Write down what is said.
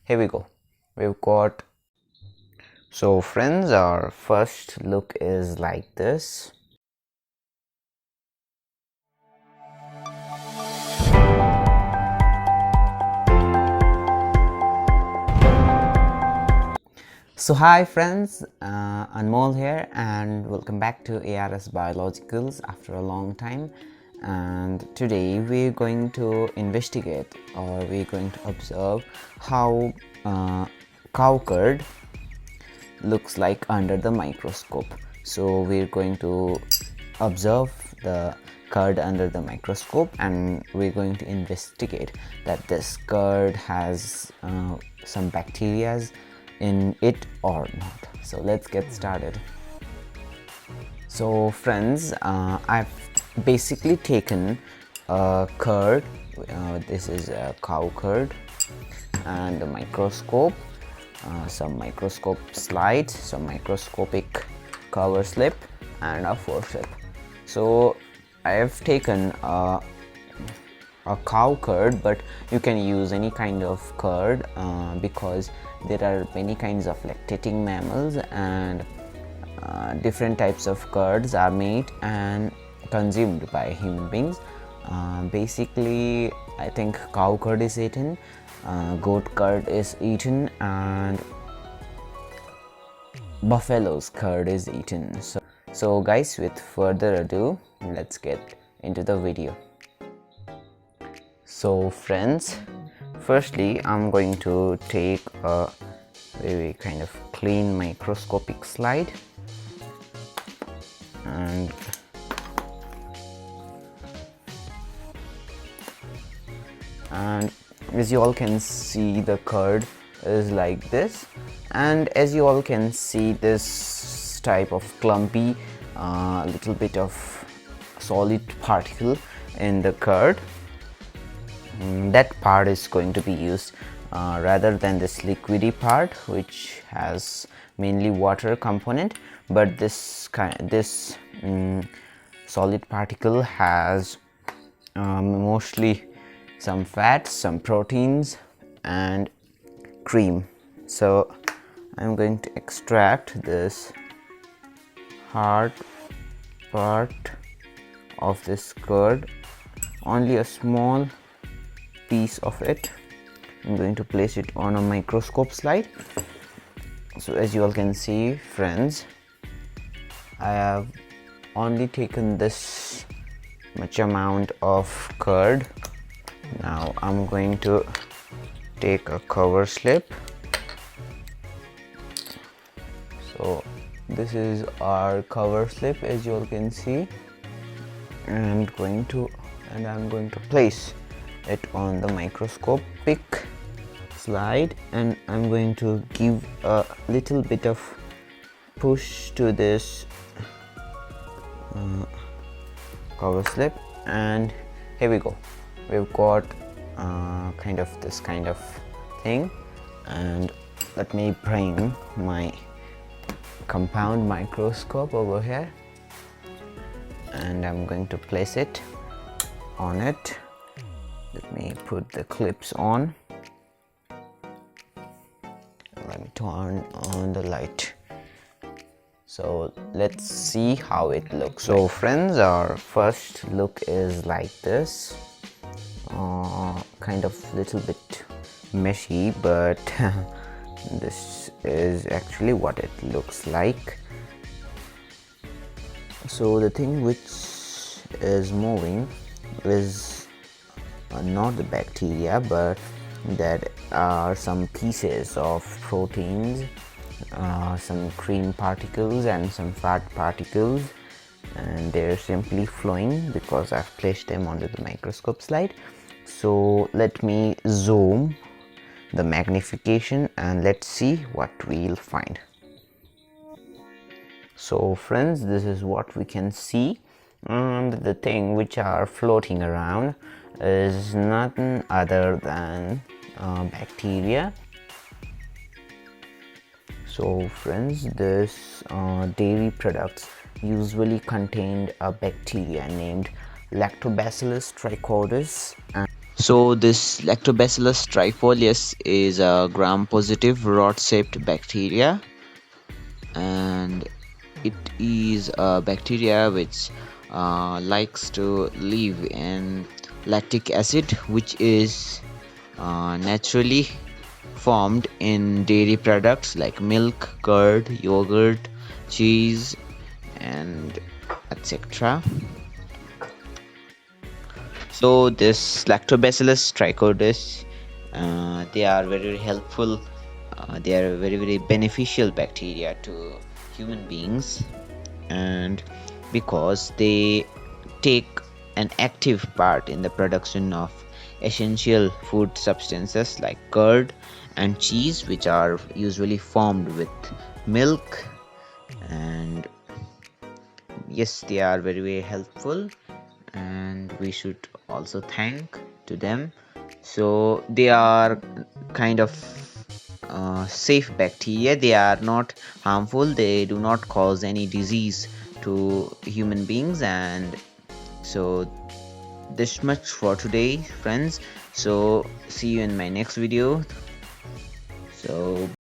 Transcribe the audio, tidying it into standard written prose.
here we go. We've got, so friends, our first look is like this. So hi friends, Anmol here and welcome back to ARS Biologicals after a long time. And today we're going to investigate, or we're going to observe how cow curd looks like under the microscope. So we're going to observe the curd under the microscope and we're going to investigate that this curd has some bacteria in it or not. So let's get started. So friends, I've basically taken a curd, this is a cow curd, and a microscope, some microscope slides, some microscopic cover slip and a forceps. So I have taken a cow curd, but you can use any kind of curd because there are many kinds of lactating mammals and different types of curds are made and consumed by human beings. Basically, I think cow curd is eaten, goat curd is eaten, and buffalo's curd is eaten. So guys, with further ado, let's get into the video. So friends, firstly I'm going to take a very kind of clean microscopic slide and as you all can see, the curd is like this, and as you all can see, this type of clumpy little bit of solid particle in the curd, that part is going to be used rather than this liquidy part which has mainly water component, but this solid particle has mostly some fats, some proteins and cream. So I'm going to extract this hard part of this curd, only a small piece of it. I'm going to place it on a microscope slide. So as you all can see, friends, I have only taken this much amount of curd. Now I'm going to take a cover slip. So this is our cover slip, as you all can see, and I'm going to place it on the microscopic slide, and I'm going to give a little bit of push to this cover slip, and here we go. We've got this kind of thing, and let me bring my compound microscope over here and I'm going to place it on it. Let me put the clips on. Let me turn on the light. So let's see how it looks. So friends, our first look is like this, kind of little bit messy, but this is actually what it looks like. So the thing which is moving is not the bacteria, but that are some pieces of proteins, some cream particles and some fat particles, and they're simply flowing because I've placed them onto the microscope slide. So let me zoom the magnification and let's see what we'll find. So friends, this is what we can see, and the thing which are floating around is nothing other than bacteria. So friends, this dairy products usually contained a bacteria named Lactobacillus trichotis. So this Lactobacillus trifolius is a gram-positive rod-shaped bacteria, and it is a bacteria which likes to live in lactic acid, which is naturally formed in dairy products like milk, curd, yogurt, cheese, and etc. So this Lactobacillus trichodes, they are very helpful. They are very beneficial bacteria to human beings, and because they take an active part in the production of essential food substances like curd and cheese, which are usually formed with milk. And yes, they are very helpful, and we should also thank to them. So they are kind of safe bacteria. They are not harmful, they do not cause any disease to human beings. And so this much for today, friends. So see you in my next video. So